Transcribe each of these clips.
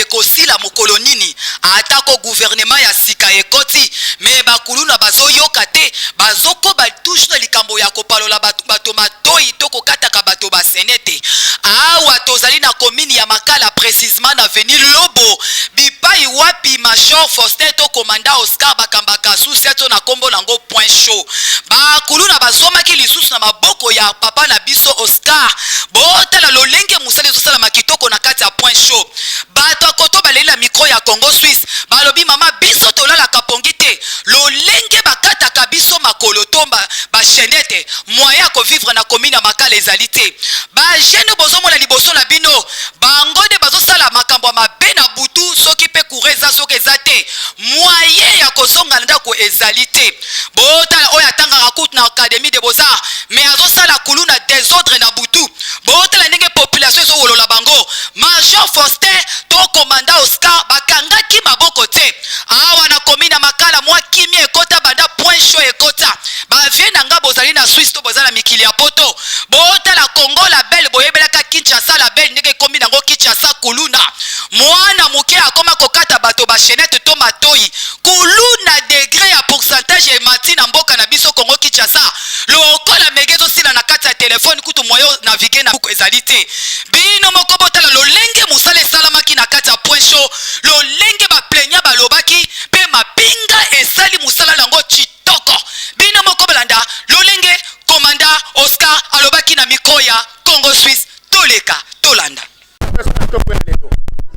ekosila mokolo nini atako gouvernement ya sika ekoti me bakuluna bazoyoka te bazoko batouche na likambo ya kopalola bato matoi to kokataka bato basenete awa tozali na komini ya Makala précisément na avenue Lobo bipai wapi Major Faustin to komanda Oscar bakambaka susi ato na kombo nango point show bakuluna bazomaki lisusu na maboko ya papa na biso Oscar botala lolenge musali zosala makitoko na kati ya point show bato akoto balela micro ya Congo Suisse balobi mama biso tolala kapongi te lolenge bakataka biso makolo tomba ba chenete moyen ko vivre na commune ya Makala ezali te ba jeune bozomona liboso na bino bango de bazosala makambo mabe na butu soki pe kureza soki ezate moyen ya kozonga ndako ezali te botala oya tanga rakut na académie de beaux-arts mais azosala kuluna désordre na butu botala ndenge population zo wolola bango Major Faustin to commandant Oscar bakangaki maboko te awa na commune ya Makala mwa kimia ekota banda point show ekota ba vie na nga bozali na Suisse to bozala mikili ya poto botala Congo la belle boyebelaka Kinshasa la belle ndenge commune yango Kinshasa kuluna mwana muke akoma kokata bato ba chenette to matoi kuluna degré ya pourcentage ya mati na mboka na biso Congo Kinshasa lokola megezo sila na kati ya telefone kutu moyo naviguer na buku ezali te bino moko botala lolenge musale salamaki na kati ya point show lolenge ba plenya balobaki pe mapinga esali musala lango chitoko bino moko balanda lolenge komanda Oscar alobaki na micro ya Congo Suisse toleka tolanda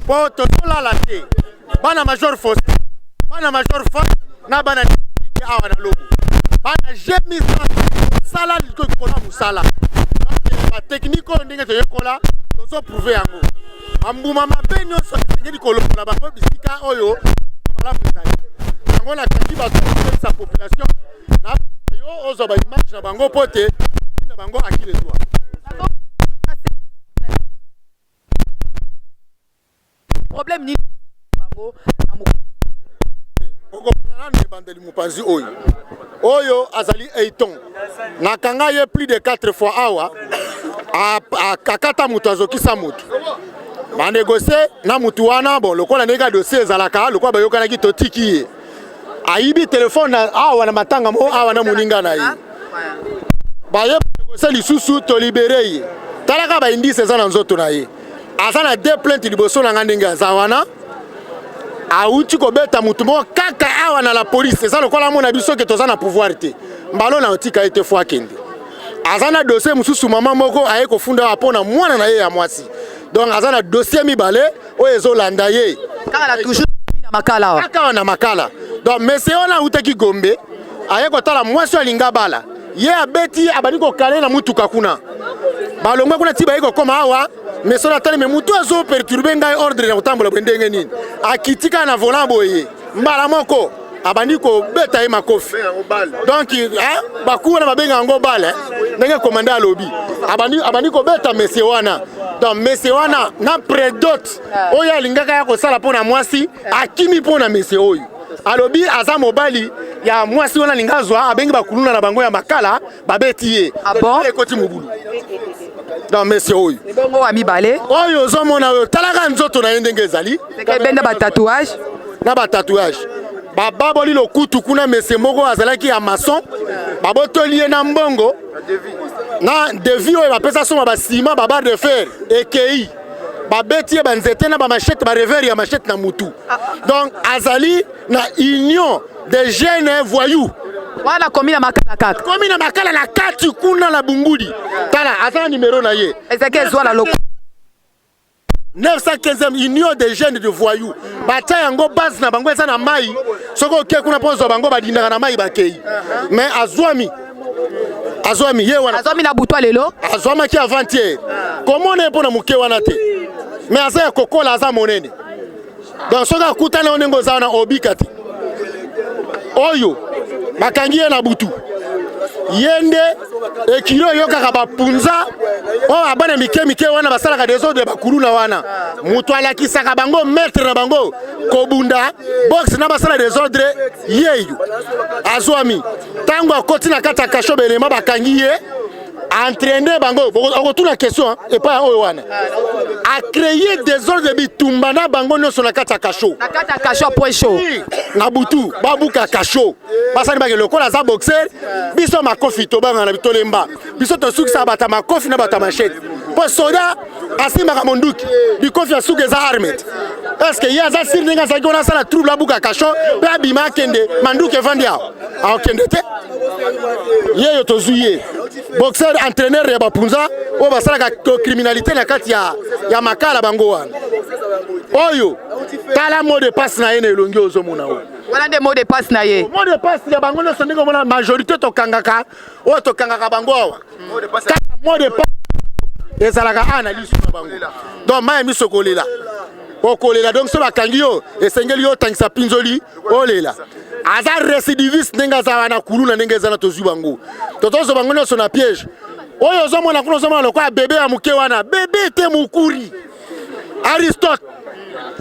po totola la te bana Major Faustin bana Major Faustin na bana awa na Lobo bana jemisa sala liko kola musala ba technique ndenge to yekola tozo prouver yango ambuma mabenyo so ndenge likolola ba bisika oyo mala musala yango la katiba de sa population na yo ozo ba image na bango pote na bango akile toi problème ni bango na bandeli mupanzi oyo azali eiton nakanga ye plus de 4 fois awa a kakata mutu azokisa mutu ba négocier na mutu wana bon lokola nega dossier ezalaka lokola bayokana ki totiki ye aibi téléphone awa na matanga mo awa na muninga na ye ba ye négocier lisusu to libérer ye talaka ba indice za na nzoto na ye azana deux plaintes liboso na ngandenge azawana auti ko beta mutu mo kaka awa na la police eza lokola mona biso ke tozana pouvoir te mbalo na otika ete fois kende azana dossier mususu mama moko aye ko funda apona mwana na ye ya mwasi donc azana dossier mibale o ezolanda ye kaka la toujours na Makala wa kaka na Makala donc monsieur ona utaki Gombe aye ko tala mwasi alinga bala ye abeti abani ko kale na mutuka kuna balongwa kuna tiba iko koma awa mais so natali me mutu azo perturber ngai ordre na kotambola bendenge nini akitika na volant boye mbala moko abandi ko beta ye makofi donc bakuwa na babenga ngo bale ndenge komanda lobby abandi ko beta monsieur wana donc monsieur wana na prédote oyo alingaka ya kosala pona mwasi akimi pona monsieur oyo alobi aza mobali ya mwasi wana lingazwa abengi bakuluna na bango ya Makala babeti ye ekoti mobulu dans monsieur oyo bongo wa mibale oyo zomona oyo talaka nzoto na ndenge ezali benda ba tatouage na ba tatouage bababoli lokutu kuna monsieur moko azalaki ya maçon babotoli na mbongo na devis oyo bapesa soma ba ciment ba barre de fer ekei babeti ye banzete na ba machette ba revers ya machette na mutu donc azali na union des jeunes voyous wana komina Makala kaka komina Makala na kati kuna la Bungudi tala azana numéro na ye ezeke zwala loko 915e union des jeunes de voyous bata yango base na bango eza na mai soko oke kuna ponzo bango badindaka na mai bakei mais azwami ye wana azwami na butwa lelo azwama ki avant-hier comment ne pona muke wana te mais aza kokola aza monene donc soka akutana onengo za na obikati oyo bakangi ye na butu yende ekiro yokaka bapunza o abana mike wana basalaka desordre bakuluna wana mutu alakisaka bango maître na bango kobunda box na basala desordre yeyo azwami tango akoti na kata kasho belema bakangi ye entraîner bango toute la question et pas owana a créé des ordres de bitumbana bango no sur la kata kacho point chaud na butu babuka kacho basani ba le kola za boxer biso makofi to banga na bitolemba biso to sukisa bata makofi na bata machete po soda asima ka monduki bikofi asuke za armet est-ce que ya za sir ninga za gona sala trouble babuka kacho ba bima kende manduki vandia a kende te yeyo to zuye boxer entraîneur ya bapunza o basala ka criminalité na kati ya makala bango wana oyo tala mot de passe na yene elongi ozomona o voilà des mots de passe na ye mot de passe ya bango no sondinga mona majorité to kangaka o to kangaka bango awa mot de passe ezalaka analyse na bango donc ma mi sokolela okolela donc so bakangi yo esengeli yo tangisa pinzoli olela aza récidiviste ndenga za wana kuluna ndenge za na tozu bango totozo bango no sona piège oyo ozomona kuno ozomona lokwa bébé ya muke wana bébé te mukuri Aristote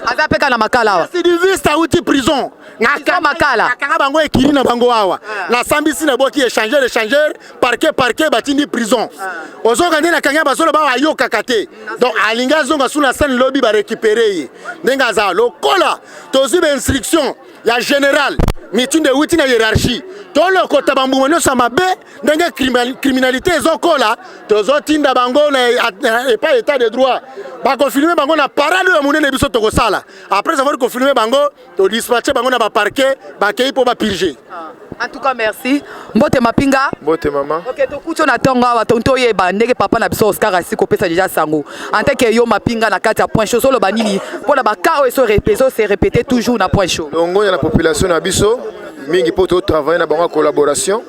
aza peka na makala wa récidiviste a uti prison na makala kanga bango ekiri na bango awa na sambisi na boki échanger parquet batindi prison ozoka ndena kanga bazolo ba yoka kate donc alinga zonga suna scène lobby ba récupérer ndenga za lokola tozi ba instruction ya général meeting de witi na hiérarchie to lokota bambu no sama be ndenge criminalité ezokola tozotinda bango na pas état de droit ba confirmer bango na parade ya munene biso to kosala après avoir confirmé bango to dispatcher bango na ba parquet ba kei po ba purger. En tout cas merci mbote mapinga mbote maman. OK to kucho na tonga wa tonto yeba ndenge papa na biso Oscar asiko pesa déjà sango en tant que yo mapinga na kati ya point chaud solo banini pona ba ka o se répéter toujours na point chaud longo ya la population na biso mingi poto travailler na bango collaboration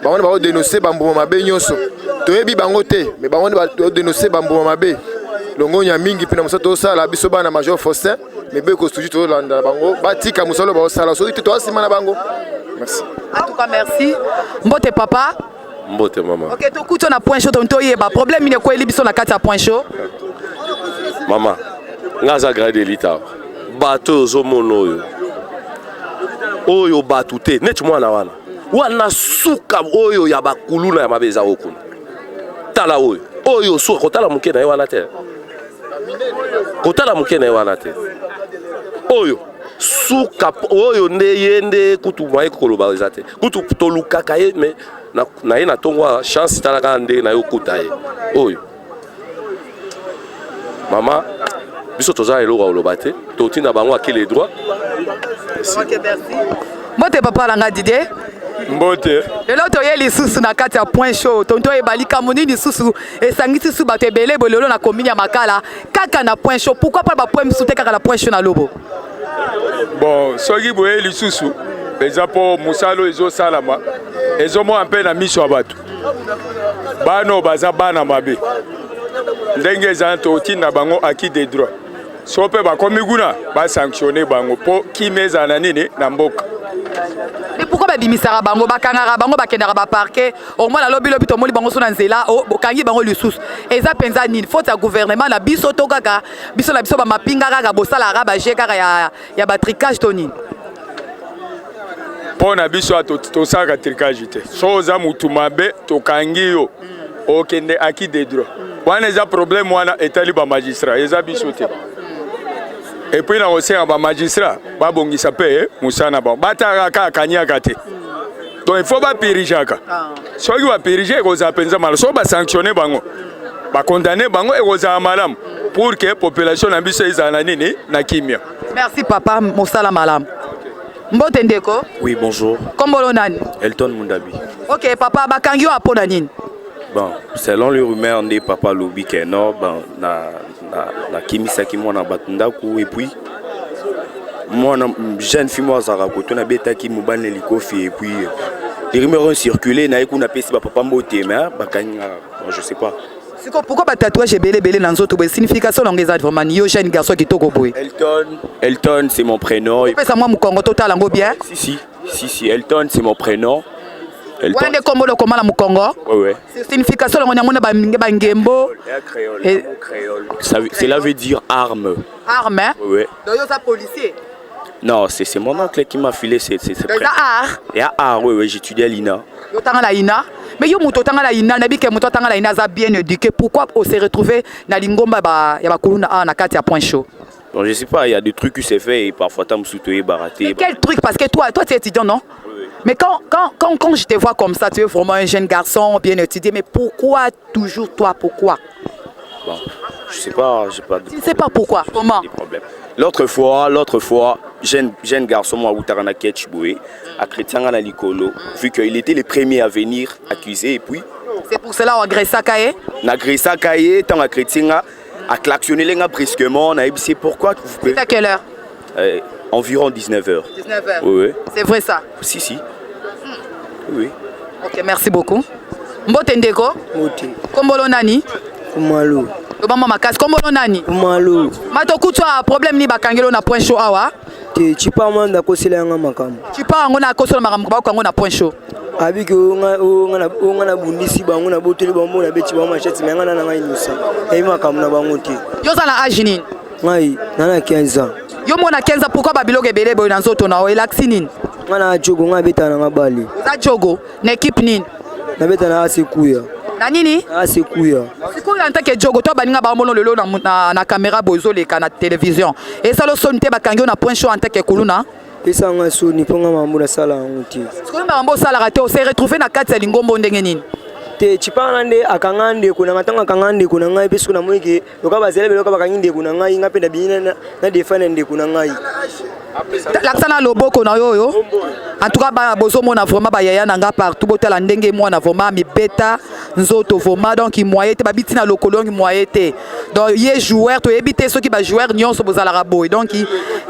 bango ba dénoncer bambo mabe nyonso toyebi bango te mais bango ba dénoncer bambo mabe longo ya mingi pina musato sala biso bana major Faustin mais be ko toujours to landa bango batika musalo ba sala so to asima na bango. Merci. En tout cas merci mbote papa mbote maman. OK to kucho na point chaud tonto yeba problème ine ko elibiso na kati ya point chaud Maman ngaza grade lita bato zo mono oyo batu te neti mwana wana suka oyo ya bakuluna ya mabeza okuna tala oyo suka kotala muke na wana te oyo suka oyo nde yende kutu mwaye koloba ezate kutu tolukaka ye me na ye na tongwa chance talaka nde na yo kuta ye oyo mama biso toza eloko oloba te totinda bango akili droit. OK merci mbote papa langa Didier mbote lelo toye lisusu na kati ya point chaud tonto ebalika monini susu esangisi su bato ebele bolelo na commune ya makala kaka na point chaud pourquoi pas ba point msute kaka na point chaud na lobo bon soki boye lisusu eza po musalo ezosalama ezomona mpe na miso ya bato bano baza bana mabe ndenge eza totinda bango acquis des droits so mpe bakomi kuna basanctionne bango mpo kimi ezala na nini na mboka. Mais pourquoi babimisaka bango bakangaka bango bakendaka baparquet au moins na lobi tomoni bango so na nzela bokangi bango lisusu eza penza nini faute ya gouvernement na biso to kaka biso na biso bamapinga kaka bosalaka baje kaka ya batricage to nini mpo na biso tosalaka tricage te so oza mutu mabe tokangi yo okende acquis des droits wana eza problème wana etali bamagistrat eza biso te et puis na osenga bamagistrat babongisa mpe musana bango bataka kaka kanyaka te donc il faut bapirigeaka soki bapirige ekozala mpenza malamu so basanctionne bango bakondamne bango ekozala malamu pour que population na biso ezala na nini na kimia. Merci papa mosala malamu mbote ndeko. Oui bonjour. Kombolo nani? Elton Mundabi. OK papa bakangi yo apona nini? Bon selon les rumeurs on dit papa lobi que non bon na kimisaki mwana batundaku et puis moi jeune fille moi zara ko tona betaki mobane likofi et puis les rumeurs ont circulé na ekuna pesi ba papa mbote mais bakanga je sais pas siko pourquoi ba tatouage belé na nzoto ba signification l'ongeza vraiment yo jeune garçon kitoko boy. Elton c'est mon prénom. Pesa moi mukongo total ngo bien? Si Elton c'est mon prénom. Elton ouais kombo le komala mukongo? Ouais. Signification l'ongo nyamona ba ngembo créole. Cela veut dire arme. Arme? Ouais. Donc yo ça policier? Non, c'est mon oncle qui m'a filé c'est art. Et à art, oui, j'étudie à l'INA. Yo tanga la INA. Mais yo muto tanga la ina na bike muto tanga la ina za bien éduqué. Pourquoi on s'est retrouvé na lingomba ba ya bakuluna na kati ya point chaud? Bon, je sais pas, il y a des trucs qui s'est fait et parfois tu me soutenu baraté. Quel truc? Parce que toi tu es étudiant, non? Oui. Mais quand je te vois comme ça, tu es vraiment un jeune garçon bien étudié. Mais pourquoi toujours toi? Pourquoi? Bon, je sais pas, j'ai pas. Tu ne sais pas pourquoi? Comment? Des problèmes. L'autre fois, jeune garçon, moi, Outarana Ketchboué, à Chrétien à l'Icolo, vu qu'il était le premier à venir accuser, et puis. C'est pour cela qu'on a agressé Kaye? On a agressé Kaye, tant à Chrétien, à klaxonner les gars brusquement, on a dit pourquoi vous pouvez. C'est à quelle heure? Environ 19h. 19h? Oui. C'est vrai ça? Si. Oui. Ok, merci beaucoup. Mbote Ndeko? Mbote. Kombolo nani? Kumalo. Obama makasi kombolo nani? Kumalo. Mato kutwa problème ni bakangelo na point chaud awa? Te chipa manda kosela nga makambo. Chipa ngo na kosola makambo ba kango na point chaud. Abiki nga na bundisi bango na boteli bango na beti ba machete menga na ngai nusa. Ei makambo na bango te. Yo za na âge nini? Ngai na 15 ans. Yo mona 15 ans pourquoi babiloke belé boy na nzoto na o elaxi nini? Nga na jogo nga beta na ngabali. Za jogo na équipe nini? Na beta na asekuya. Na nini? Asekuya. Sikuya ntake jogo to baninga ba mono lelo na caméra bozo le kana télévision. Et ça lo sonte bakangyo na point chaud ntake kuluna. Esa nga soni ponga mambo na sala nguti. Sikoyo mambo sala raté on s'est retrouvé na kati ya lingombo ndenge nini? Te chipa nande akangande kuna ngatanga akangande kuna ngai pesu na mweke loka bazele loka bakanginde kuna ngai ngapenda bina na defend nde kuna ngai. Laksana loboko na yoyo. En tout cas ba bozo mona vraiment ba yaya nanga partout botala ndenge mwana vraiment mi beta nzoto vraiment donc moyete ba bitina lokolo ngi moyete. Donc yé joueur to ebité ceux qui ba joueur nyonso bozala raboy. Donc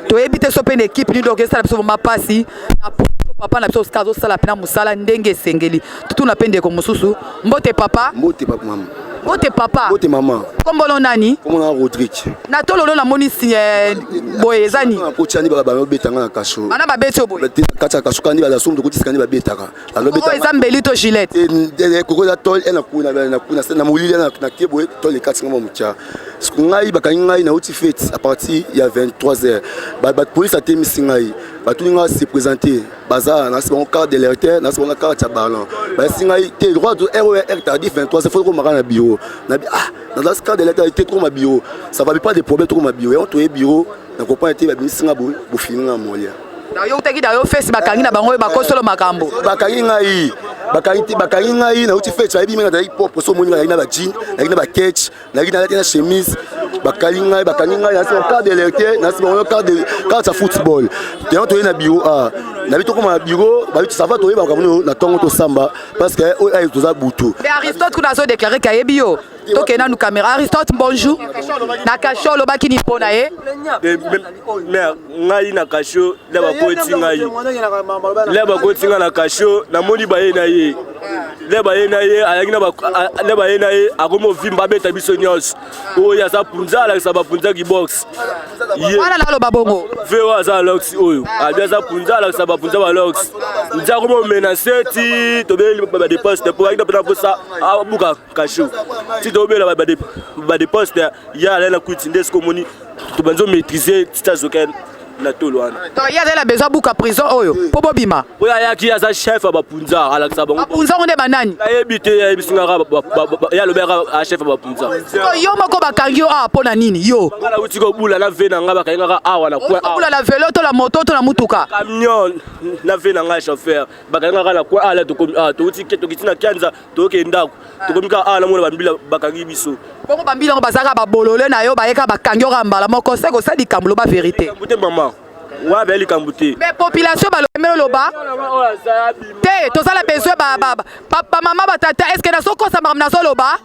to ebité so pen équipe ni donc ça la vraiment passi na papa na biso skazo sala pena musala ndenge sengeli. Tutu na pende ko mususu. Mbote papa mama. Mbote papa. Mbote mama. Kombolo nani? Kombolo Rodrigue. Na tololo na moni si boye zani. Na pochani ba betanga na kasho. Mana ba beto boye. Kata kasho kandi ba somme de kuti skandi ba betaka. Alo betaka. Ko ezambeli to Gillette. Koko ya tol ena kuna na mulili na kebo tol le 4 ngamo mtia. Ngai bakangi ngai na uti fête à partir il y a 23h. Ba police a été mis ngai. Ba tout nga se présenter. Baza na bon carte de l'électeur, na bon carte ya ballon. Ba singai te droit de RER tardif 23 faut ko mara na bureau. Na dans ce cas de l'électeur était trop ma bureau. Ça va pas de problème trop ma bureau. Et on to bureau na ko pas été ba bisinga bo fininga molia. Na yo teki da yo face bakangi na bango ba kosolo makambo. Bakangi ngai na uti fête aibi menga dai pop so moni na ba jean, na ba catch, na chemise. Bakangi ngai na son carte de l'électeur, na son carte de football. Te on to na bureau na bito comme bureau, ba bito ça va to ba na tongo to samba parce que ay to za butu. Mais Aristote kuna zo déclarer kayebi yo. Toke na nous caméra Aristote bonjour. Na kasho lo bakini pona ye. Mais ngai na kasho la ba koti ngai. La ba koti na kasho na moni ba ye na ye. Le ba ye na ye ayakina ba le ba ye na ye akomo vimba beta biso nyos. Oya sa punza la sa ba punza ki box. Wala la lo babongo. Vewa za lox oyo. Abia sa punza la sa ba punza ba lox. Nza komo menacer ti to be ba de poste pour akina pena posa abuka kasho. Ti to be la ba de poste ya la kuti ndesko moni to banzo maîtriser titazoken na tolwana. Donc il y a la besoin buka prison oyo. Pobo bima. Oya yaki ya sa chef ba punza ala sa bango. Punza on est banani. Na yebite ya bisinga ya lobera a chef ba punza. Yo moko bakangio pona nini yo. Ngala uti ko bula na vena ngaba kayanga awa na kwa. Bula la vélo to la moto to la mutuka. Camion na vena nga chauffeur. Bakanga na kwa ala to ko to uti keto kitina kyanza to ke ndako. To komika ala mona bambila bakangi biso. Bongo bambila ngo bazaka ba bolole na yo bayeka bakangio rambala moko seko sa di kambulo ba vérité. Kambute mama. Wa beli kambute. Mais population ba lomelo loba. Te to sala besoin papa mama batata est-ce que na soko sa marna so loba?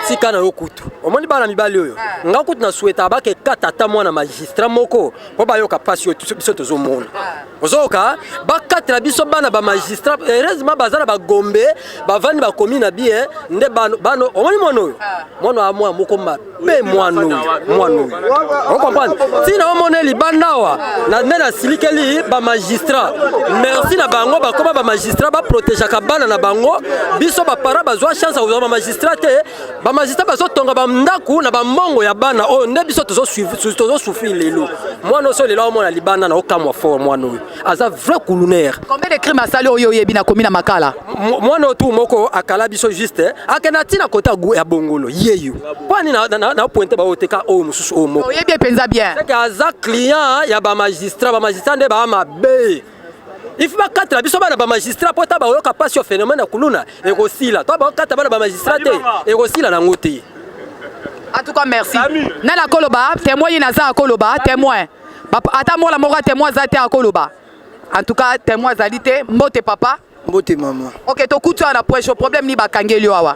Sika na yokutu. Omoni bana mibali oyo. Ngakutu na souhaita ba ke katata mwana magistrat moko po ba yoka passion biso tozo mona. Ozoka ba katra biso bana ba magistrat heureusement bazana ba gombe ba vani ba commune na bien nde bano omoni mono oyo. Mono amwa moko mabe mwana on comprend si na omone libanda wa na nena silikeli ba magistrat merci na bango ba koma ba magistrat ba protéger ka bana na bango biso ba para bazwa chance au ba magistrat te ba magistrat bazo tonga ba ndaku na ba mongo ya bana o ne biso tozo souffrir lelo mwana so lelo omona libanda na okamwa fort mwana aza vrai colonaire. Combien de crimes asali oyo yebi na komina makala mwana tu moko akala biso juste akena tina kota ya bongolo yeyo kwani na pointe ba oteka o mususu o moko yebi penza bien c'est que aza client ya ba magistrat nde ba mabe il faut pas quatre biso bana ba magistrat pota ba yoka passion phénomène ya kuluna ekosila to ba quatre bana ba magistrat te ekosila na ngote. En tout cas merci nana koloba témoin na za koloba témoin ata mola moko témoin za te akoloba en tout cas témoin zalité mbote papa mbote mama. OK to kutu na pressure problème ni bakangeli awa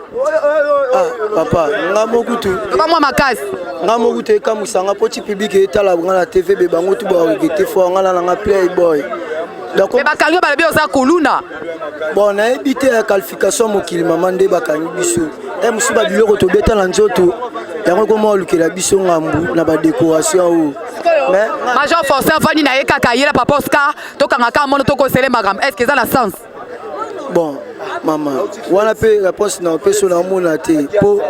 papa nga mokutu ba moi makasi nga mokutu ka musanga poti public etala ngala TV be bango tu ba regretter fo ngala nga playboy donc mais bakangi ba bio za kuluna bon na ebité ya qualification mokili mama nde bakangi biso musu ba biloko to beta na nzoto yango ko mo lukela biso ngambu na ba décoration o mais major forcé vani na ekaka yela papa Oscar to kanga ka mono to ko sele magam est-ce que ça la sens bon mama wana pe réponse na peso na mona te po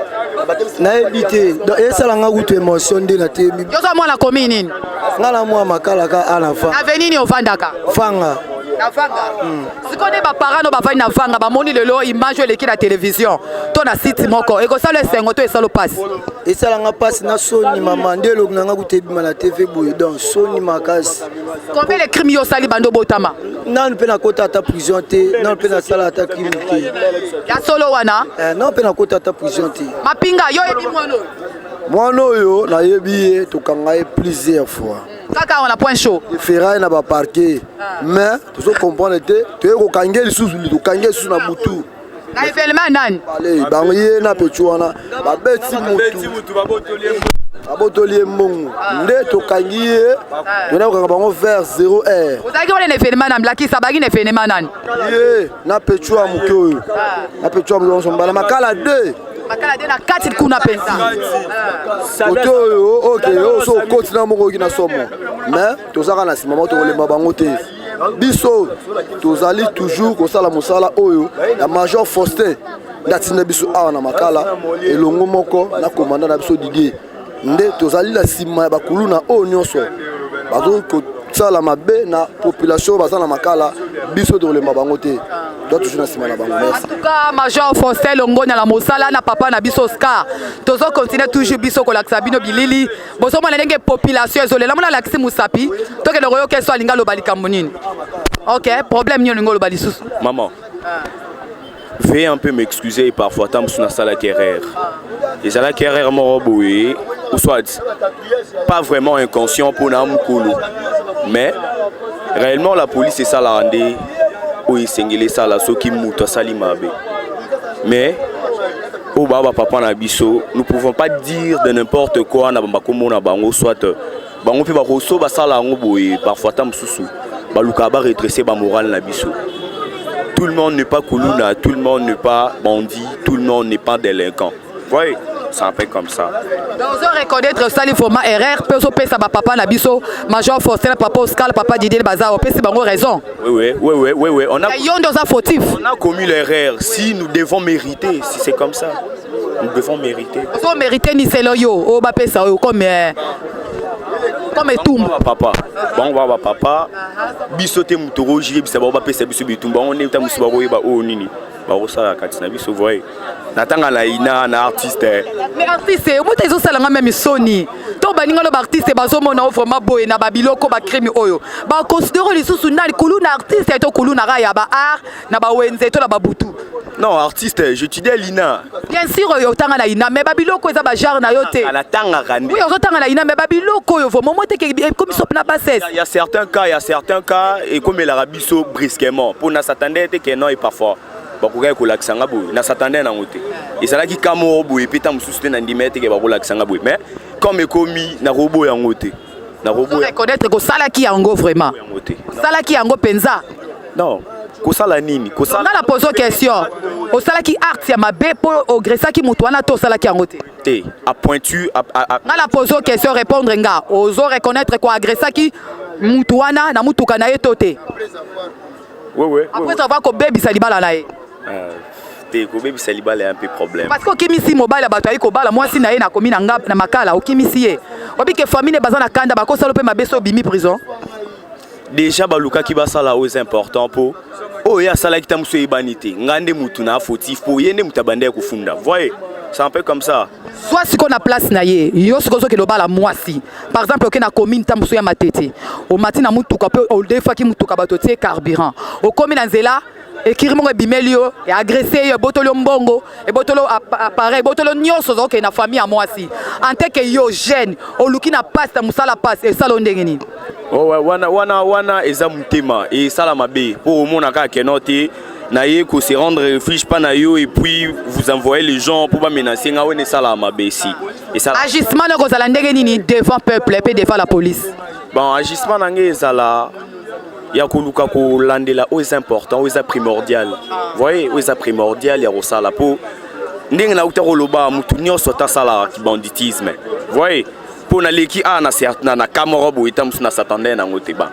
na ebité donc esala nga kutu émotion nde na te yo so mona komi nini ngala mwa makala ka ana fa avenir ni ovandaka fanga na fanga sikone ba parents no ba vani na fanga ba moni lelo image eleki na télévision to na site moko eko sala sengo to esalo passe esala nga passe na soni mama ndelo nga kutu bima na TV boy donc soni makasi combien de crimes yo sali bando botama non pe na kota ta prison te non pe na sala ta crime te ya solo wana non pe na kota ta prison te mapinga yo ebi mwana oyo na yebi to kanga plusieurs fois kaka on a point chaud ferai na ba parquet mais tu so comprendre te tu eko kangeli susu li to kangeli susu na butu na événement nani allez bangiye na petu wana ba beti mutu abotolie mbongo nde to kangiye yona ko bango vers 0 heure ozaki wala na événement na mlaki sabaki na événement nani ye na petu wa muke oyo na petu wa muke mbala makala 2 makala de na kati kuna pensa oto oyo okay yo so koti na moko kina somo mais tozaka na sima moto kolemba bango te biso tozali toujours kosala mosala oyo ya major Faustin ndatina biso awa na makala elongo moko na komanda na biso Didier nde tozali la sima ya bakuluna oyo nyonso bazo kosala mabe na population baza na makala biso tokolemba bango te doit toujours na sima na bango merci. En tout cas major Faustin longo na la mosala na papa na biso Oscar tozo continuer toujours biso kolakisa bino bilili boso mona ndenge population ezolela mona lakisi musapi toke loyo keso alinga lobalika monini OK problème nyo lingo lobali susu maman veuillez un peu m'excuser parfois tant que na sala carrière et sala carrière mo boye ou soit pas vraiment inconscient pour na mukulu mais réellement la police est ça la rendre oui sengele ça la soki muto sali mabe mais au baba papa na biso nous pouvons pas dire de n'importe quoi na bamba komo na bango soit bango pe ba koso ba sala ngo boye parfois tam susu ba luka ba redresser ba moral na biso. Tout le monde n'est pas Koulouna, tout le monde n'est pas bandit, tout le monde n'est pas délinquant. Oui, c'est un peu comme ça. Donc, vous reconnaître ça, il faut ma erreur. Peut-être que ça papa Nabiso, Major Faustin, papa Oscar, papa Didier Bazar, c'est bon raison. Oui. On a commis l'erreur. Si nous devons mériter, si c'est comme ça, nous devons mériter. Vous devez mériter ni c'est l'oyo, au bapé ça, comme tout. Papa, bon papa, bisote mutoro jiri bisaba ba pesa biso bitumba on est tamusu ba royeba o nini ba rosala katina biso voye natanga na ina na artiste mais artiste o moto ezo sala nga même soni to baninga lo ba artiste bazo mona vraiment boye na babiloko ba crime oyo ba considérer les sous na likulu na artiste to kulu na raya ba art na ba wenze to la ba butu. Non, artiste, j'étudie à l'INA. Bien sûr, yo tanga na ina, mais babiloko eza ba genre na yo te. À la tanga rande. Oui, yo tanga na ina, mais babiloko yo moment te comme ça na passer. Il y a certains cas et comme il a rabiso brusquement pour na s'attendre que non et parfois. Ba ko ga ko laksanga boy, na s'attendre na ngote. Et ça là qui kamo boy peta mususu na ndimete ke ba ko laksanga boy. Mais comme ekomi na robo ya ngote. Na robo. Reconnaître que sala ki yango vraiment. Sala ki yango penza. Non. Kosala nini kosala na la pose question osala ki art ya mabe po ogresa ki mutu wana to osala ki yango te Té, à pointu, Nga la pose question répondre nga. Ozo reconnaître quoi agressa qui mutuana na mutuka na etote. Oui. Après savoir que baby salibala na ye. Té, ko baby salibala est un peu problème. Parce que kimisi mobile bato ayiko bala moi si na ye na komi na nga na makala okimisi ye. Obi ke famille bazana kanda bako salope mabeso bimi prison. Déjà baluka ki basala o c'est important pour oh ya sala kita muso ibanité ngande mutu na fautif pour yende mutabande kufunda. Voyez, c'est un peu comme ça. Soit si qu'on a place na ye, yo si qu'on que le bala moi si. Par exemple, OK na commune tamso ya matete. Au matin na mutuka pe au defa ki mutuka batotie carburant. Au commune nzela ekirimo bimelio et agressé yo botolo mbongo et botolo appareil botolo nyonso zo ke na famille à moi si. En tant que yo jeune, au luki na passe ta musala passe et salon ndengeni. Oh wana eza mutema et sala mabe pour mona ka kenote na ye ko se rendre refuge pas na yo et puis vous envoyez les gens pour pas menacer nga wene sala mabe ici et ça agissement na kozala ndengeni devant peuple et devant la police. Bon agissement na ngezala ya koluka ko landela o est important o est primordial. Voyez o est primordial ya rosala pour ndenge na utako loba mutu nyonso ta sala banditisme. Voyez pour na leki na camorobo etamsu na s'attendait na ngoteba.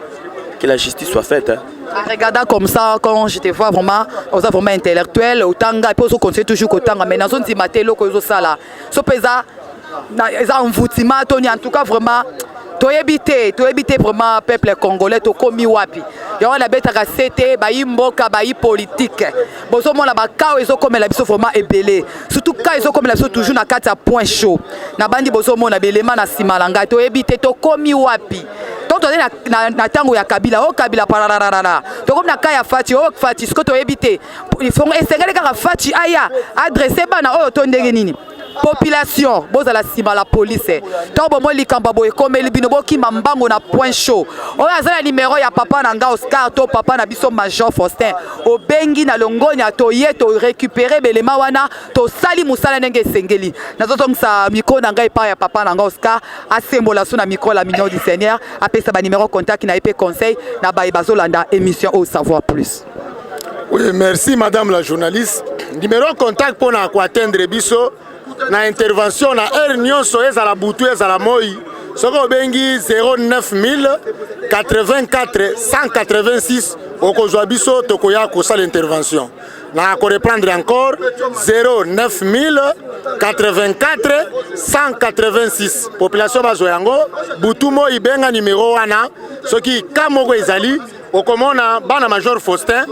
Que la justice soit faite. Hein. Regarde comme ça, quand je te vois vraiment, on a vraiment intellectuel, autant et puis on conseille toujours qu'autant, mais dans une timatelo que ça là, so pesa, ça un foutima, Tony en tout cas vraiment. To éviter vraiment peuple congolais to komi wapi ya wana beta ka cete ba imboka ba politique bozo mona ba kao ezo comme la biso vraiment ebelé surtout ka ezo comme la biso toujours na kati ya point chaud na bandi bozo mona belema na simalanga to éviter to komi wapi donc to na tango ya Kabila o Kabila parararara to comme na ka ya Fati o Fati ce que to éviter il faut essayer ka Fati aya adresser bana o to ndenge nini population boza la sima la police to bomo likamba boye comme libino boki mambango na point chaud o azala numéro ya papa na nga Oscar to papa na biso Major Faustin o bengi na longonya to yeto récupérer belema wana to sali musala ndenge sengeli nazoto ngsa micro na nga epa ya papa na nga Oscar asembola so na micro la mignon du Seigneur apesa ba numéro contact na ep conseil na ba bazolanda émission au savoir plus. Oui, merci madame la journaliste. Numéro contact pour na ko atteindre biso na intervention na heure nyonso ezala butu ezala moi soko bengi 09000 84 186 okozwa biso tokoya kosala intervention na ko reprendre encore 09000 84 186 population bazo yango butu moi benga numéro wana soki kamoko ezali okomona bana Major Faustin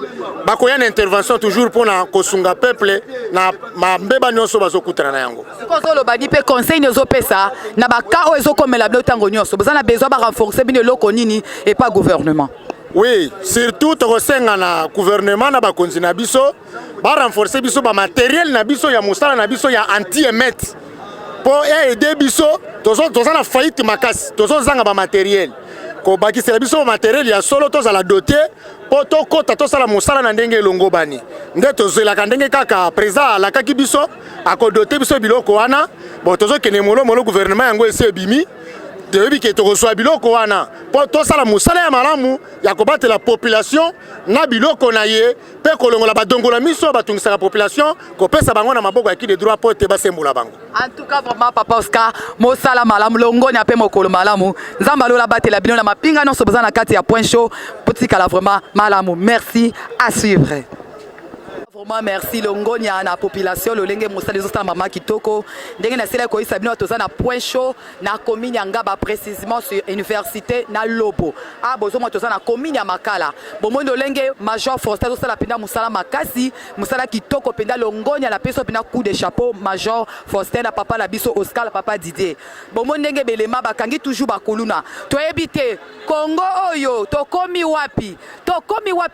bakoya na intervention toujours pour na kosunga peuple na mambeba nyonso bazokutana na yango sikozo lo badi pe conseil nyozo pesa na baka o ezokomela bino tango nyonso bozana besoin ba renforcer bino loko nini et pas gouvernement. Oui, surtout tokosenga na gouvernement na bakonzi na biso ba renforcer biso ba matériel na biso ya musala na biso ya anti-émeute pour aider biso tozana faillite makasi tozozanga ba matériel ko bakisela biso matériel ya solo tozala doté po tokota tosala mosala na ndenge elongo bani nde tozelaka ndenge kaka président alakaki biso akodote biso biloko wana bo tozokende molo gouvernement yango ese ebimi toyebi ke tokozwa biloko wana po tosala mosala ya malamu ya kobatela population na biloko na ye pe kolongola badongola miso batungisaka population kopesa bango na maboko ya kide droit po te basembola bango. En tout cas vraiment papa Oscar mosala malamu longonya pe mokolo malamu nzamba lola batela bino na mapinga non so bozana kati ya point chaud potikala vraiment malamu. Merci, à suivre. Vraiment merci longonya na population lolenge mosala ezosala mama kitoko ndenge na sela koyisa bino toza na point chaud na commune ya Ngaba précisément sur université na Lobo a bozomo toza na commune ya Makala bomondo lenge Major Faustin tosala penda musala makasi musala kitoko penda longonya na peso penda coup de chapeau Major Faustin na papa na biso Oscar papa Didier bomondo ndenge belema bakangi toujours bakuluna to ebite Congo oyo tokomi wapi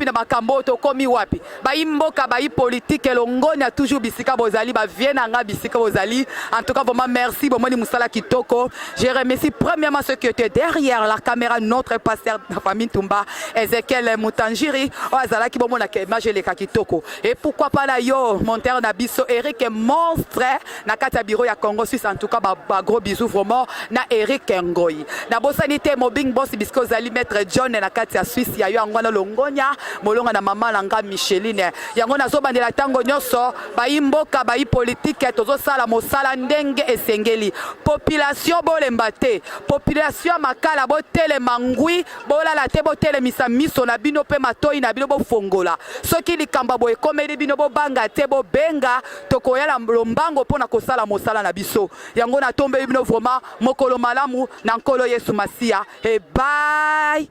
na makambo tokomi wapi ba imboka ba politique longonya toujours bisika bozali ba vienne nga bisika bozali. En tout cas vraiment merci bomoni musala kitoko. Je remercie premièrement ceux qui étaient derrière la caméra, notre pasteur de la famille Tumba Ezekiel Mutanjiri ozala ki bomona ke image le kitoko et pourquoi pas la yo monteur na biso Eric monstre na kata bureau ya Congo Suisse. En tout cas ba gros bisous vraiment na Eric Ngoyi na bosanité mobing boss bisiko zali maître John na kati ya Suisse ya yo angwana longonya molonga na mama langa Micheline yango nazo bandela tango nyoso baimboka bai politique tozo sala mosala ndenge esengeli population bolemba te population makala botele mangui bolala te botele misa miso na bino pe matoi na bino bofongola soki likamba boye komedi bino bobanga te bobenga tokoyala lombango pona kosala mosala na biso yango na tombe bino vraiment mokolo malamu na nkolo Yesu Masia. Bye.